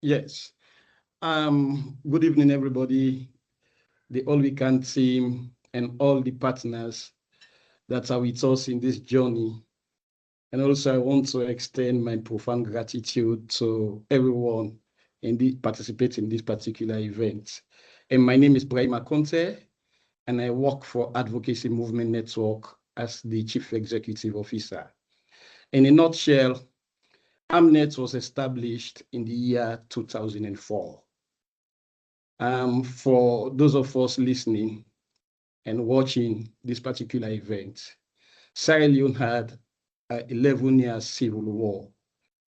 Yes. Good evening, everybody, the All We Can team, and all the partners that are with us in this journey. And also, I want to extend my profound gratitude to everyone participating in this particular event. And my name is Brima, and I work for Advocacy Movement Network as the Chief Executive Officer. In a nutshell, AMNET was established in the year 2004. For those of us listening and watching this particular event, Sierra Leone had 11 years civil war,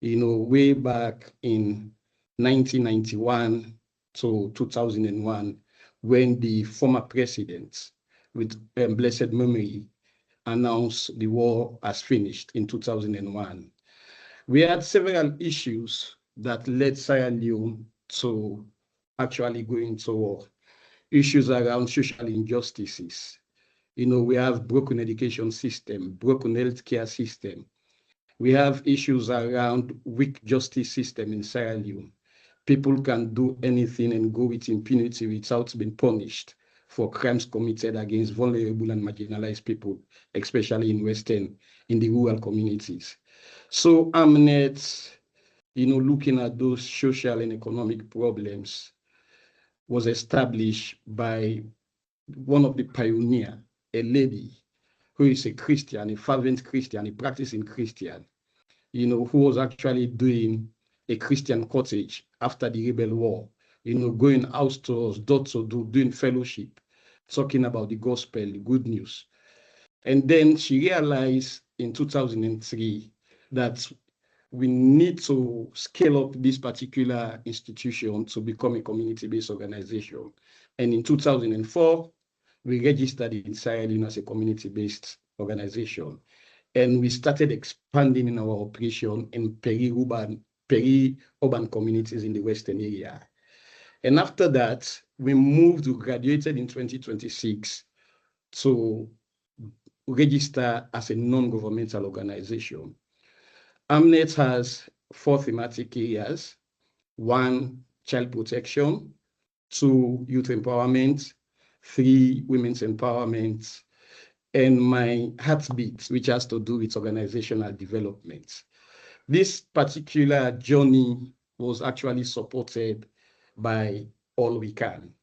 way back in 1991 to 2001, when the former president, with blessed memory, announced the war as finished in 2001. We had several issues that led Sierra Leone to actually go into war. Issues around social injustices. We have broken education system, broken healthcare system. We have issues around weak justice system in Sierra Leone. People can do anything and go with impunity without being punished for crimes committed against vulnerable and marginalized people, especially in the rural communities. So AMNET, looking at those social and economic problems, was established by one of the pioneers, a lady who is a Christian, a fervent Christian, a practicing Christian, who was actually doing a Christian cottage after the Rebel War, going house to house, door to door, doing fellowship, talking about the gospel, the good news. And then she realized in 2003 that we need to scale up this particular institution to become a community-based organization. And in 2004, we registered in Sierra Leone as a community-based organization. And we started expanding in our operation in peri-urban communities in the Western area. And after that, we graduated in 2026 to register as a non-governmental organization. AMNET has 4 thematic areas: 1, child protection; 2, youth empowerment; 3, women's empowerment; and my heartbeat, which has to do with organizational development. This particular journey was actually supported by All We Can.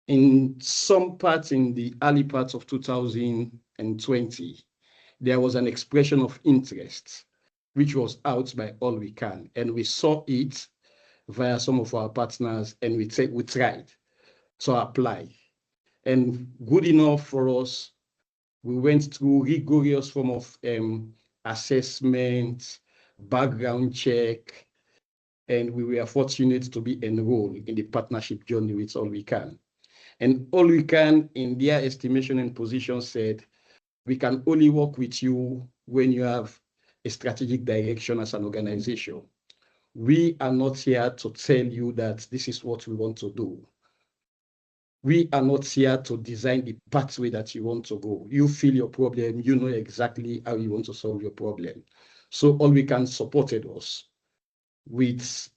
In some parts, in the early parts of 2020, there was an expression of interest, which was out by All We Can. And we saw it via some of our partners, and we tried to apply. And good enough for us, we went through rigorous form of assessment, background check, and we were fortunate to be enrolled in the partnership journey with All We Can. And All We Can, in their estimation and position, said, we can only work with you when you have a strategic direction as an organization. We are not here to tell you that this is what we want to do. We are not here to design the pathway that you want to go. You feel your problem, you know exactly how you want to solve your problem. So All We Can supported us with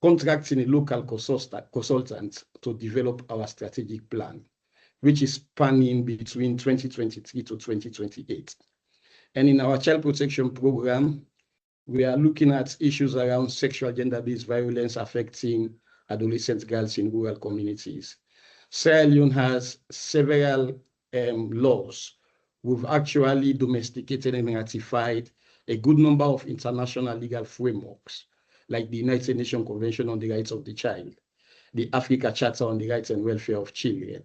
contracting a local consultant to develop our strategic plan, which is spanning between 2023 to 2028. And in our child protection program, we are looking at issues around sexual gender-based violence affecting adolescent girls in rural communities. Sierra Leone has several laws. We've actually domesticated and ratified a good number of international legal frameworks, like the United Nations Convention on the Rights of the Child, the Africa Charter on the Rights and Welfare of Children,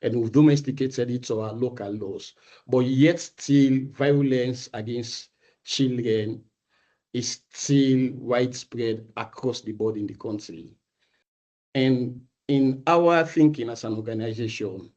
and we've domesticated it to our local laws. But yet still, violence against children is still widespread across the board in the country. And in our thinking as an organization,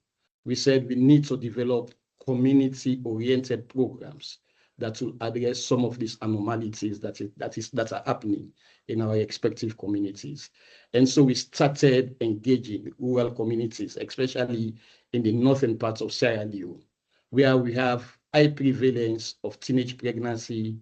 we said we need to develop community-oriented programs that will address some of these anomalies that are happening in our respective communities. And so we started engaging rural communities, especially in the northern parts of Sierra Leone, where we have high prevalence of teenage pregnancy,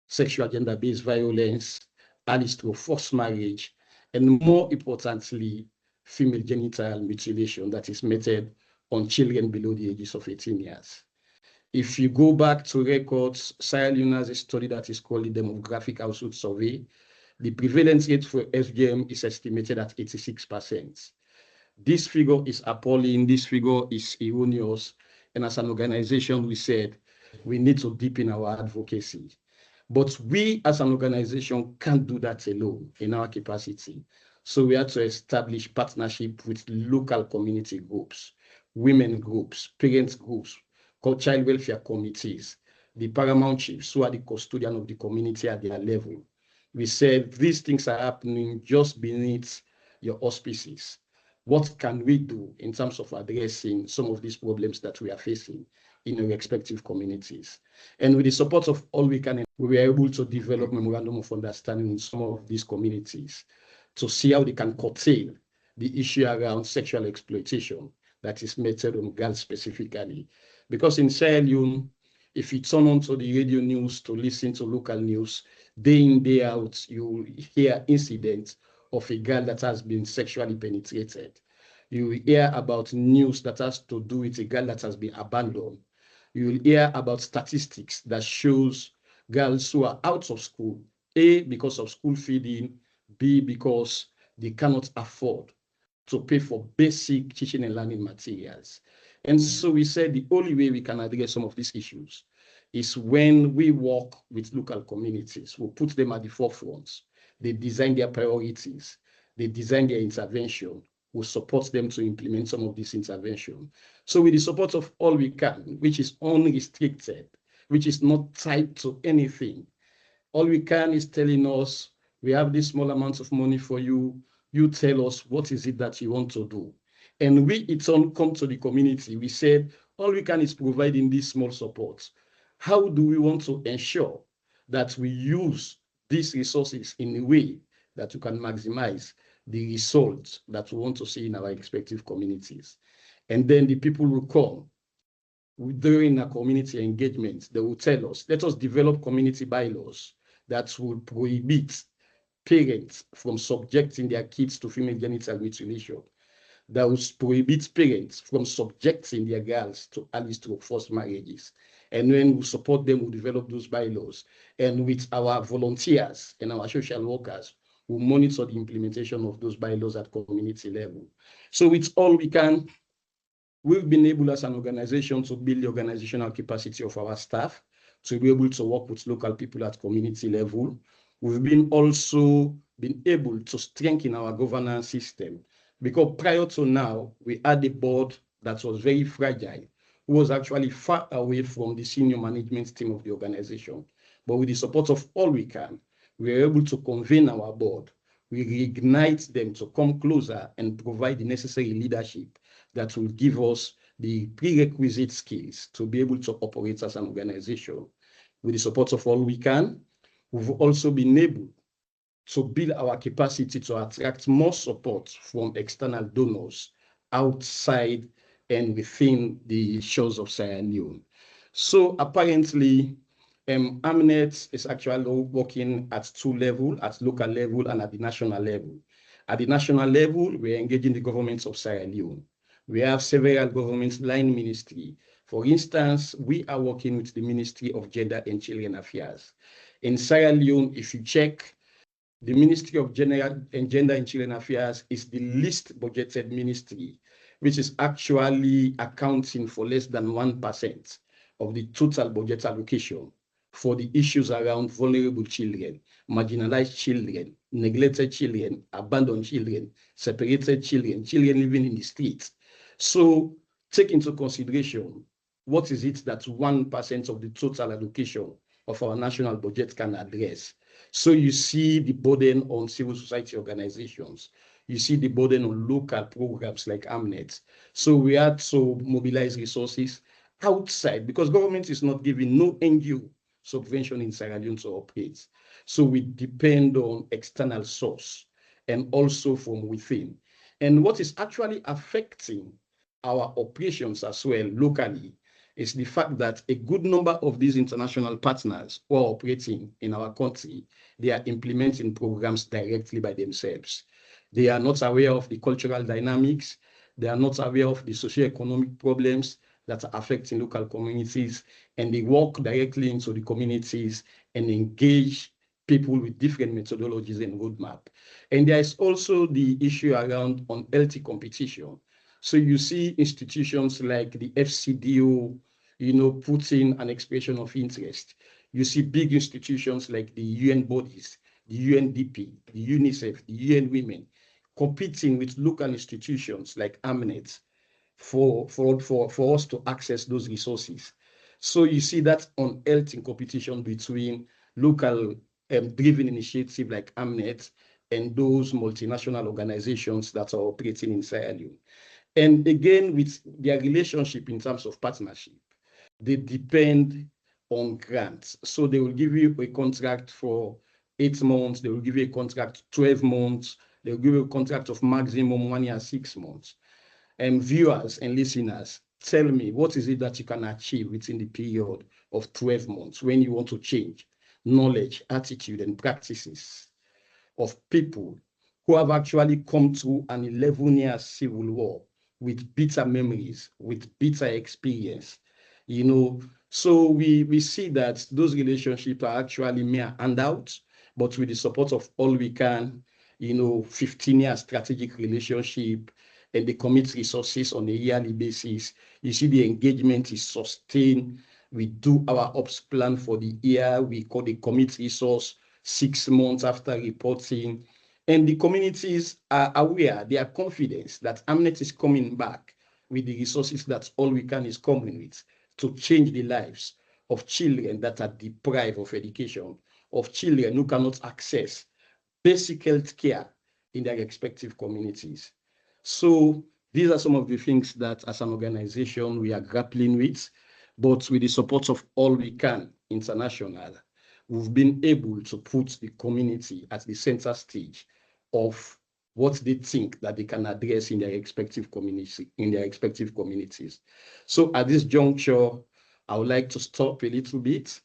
sexual gender-based violence, at least through forced marriage, and more importantly, female genital mutilation that is meted on children below the ages of 18 years. If you go back to records, Sierra Leone has a study that is called the Demographic Household Survey. The prevalence rate for FGM is estimated at 86%. This figure is appalling. This figure is erroneous. And as an organization, we said we need to deepen our advocacy. But we as an organization can't do that alone in our capacity. So we had to establish partnership with local community groups, women groups, parents groups, child welfare committees, the paramount chiefs who are the custodian of the community at their level. We said these things are happening just beneath your auspices. What can we do in terms of addressing some of these problems that we are facing in our respective communities? And with the support of All We Can, we were able to develop memorandum of understanding in some of these communities to see how they can curtail the issue around sexual exploitation that is meted on girls specifically. Because in Sierra Leone, if you turn on to the radio news to listen to local news, day in, day out, you hear incidents of a girl that has been sexually penetrated. You will hear about news that has to do with a girl that has been abandoned. You will hear about statistics that shows girls who are out of school, A, because of school feeding, B, because they cannot afford to pay for basic teaching and learning materials. And so we said the only way we can address some of these issues is when we work with local communities. We put them at the forefront. They design their priorities. They design their intervention. We support them to implement some of this intervention. So with the support of All We Can, which is unrestricted, which is not tied to anything, All We Can is telling us, we have this small amount of money for you. You tell us what is it that you want to do. And we, in turn, come to the community. We said, All We Can is providing this small support. How do we want to ensure that we use these resources in a way that we can maximize the results that we want to see in our respective communities? And then the people will come during a community engagement. They will tell us, let us develop community bylaws that will prohibit parents from subjecting their kids to female genital mutilation, that will prohibit parents from subjecting their girls to at least to forced marriages. And when we support them, we develop those bylaws. And with our volunteers and our social workers, we monitor the implementation of those bylaws at community level. So with All We Can, we've been able as an organization to build the organizational capacity of our staff, to be able to work with local people at community level. We've been also been able to strengthen our governance system, because prior to now, we had a board that was very fragile, who was actually far away from the senior management team of the organization. But with the support of All We Can, we were able to convene our board. We reignite them to come closer and provide the necessary leadership that will give us the prerequisite skills to be able to operate as an organization. With the support of All We Can, we've also been able to build our capacity to attract more support from external donors outside and within the shores of Sierra Leone. So apparently, AMNET is actually working at two levels, at local level and at the national level. At the national level, we're engaging the governments of Sierra Leone. We have several government line ministries. For instance, we are working with the Ministry of Gender and Children Affairs. In Sierra Leone, if you check, the Ministry of Gender and Children Affairs is the least budgeted ministry, which is actually accounting for less than 1% of the total budget allocation for the issues around vulnerable children, marginalized children, neglected children, abandoned children, separated children, children living in the streets. So take into consideration, what is it that 1% of the total allocation of our national budget can address? So you see the burden on civil society organizations. You see the burden on local programs like AMNET. So we had to mobilize resources outside, because government is not giving no NGO subvention in Sierra Leone to operate. So we depend on external source and also from within. And what is actually affecting our operations as well locally is the fact that a good number of these international partners who are operating in our country, they are implementing programs directly by themselves. They are not aware of the cultural dynamics. They are not aware of the socioeconomic problems that are affecting local communities, and they walk directly into the communities and engage people with different methodologies and roadmap. And there is also the issue around unhealthy competition. So you see institutions like the FCDO, putting an expression of interest. You see big institutions like the UN bodies, the UNDP, the UNICEF, the UN Women, competing with local institutions like AMNET for us to access those resources. So you see that unhealthy competition between local driven initiatives like AMNET and those multinational organizations that are operating in Sierra Leone. And again, with their relationship in terms of partnership, they depend on grants. So they will give you a contract for 8 months, they will give you a contract 12 months, they will give you a contract of maximum 1 year, 6 months. And viewers and listeners, tell me, what is it that you can achieve within the period of 12 months when you want to change knowledge, attitude, and practices of people who have actually come through an 11-year civil war with bitter memories, with bitter experience, So we see that those relationships are actually mere handouts, but with the support of All We Can, 15-year strategic relationship, and they commit resources on a yearly basis. You see the engagement is sustained. We do our ops plan for the year. We call the commit resource 6 months after reporting. And the communities are aware, they are confident that AMNET is coming back with the resources that All We Can is coming with to change the lives of children that are deprived of education, of children who cannot access basic health care in their respective communities. So these are some of the things that as an organization we are grappling with, but with the support of All We Can International, we've been able to put the community at the center stage of what they think that they can address in their respective communities. So at this juncture, I would like to stop a little bit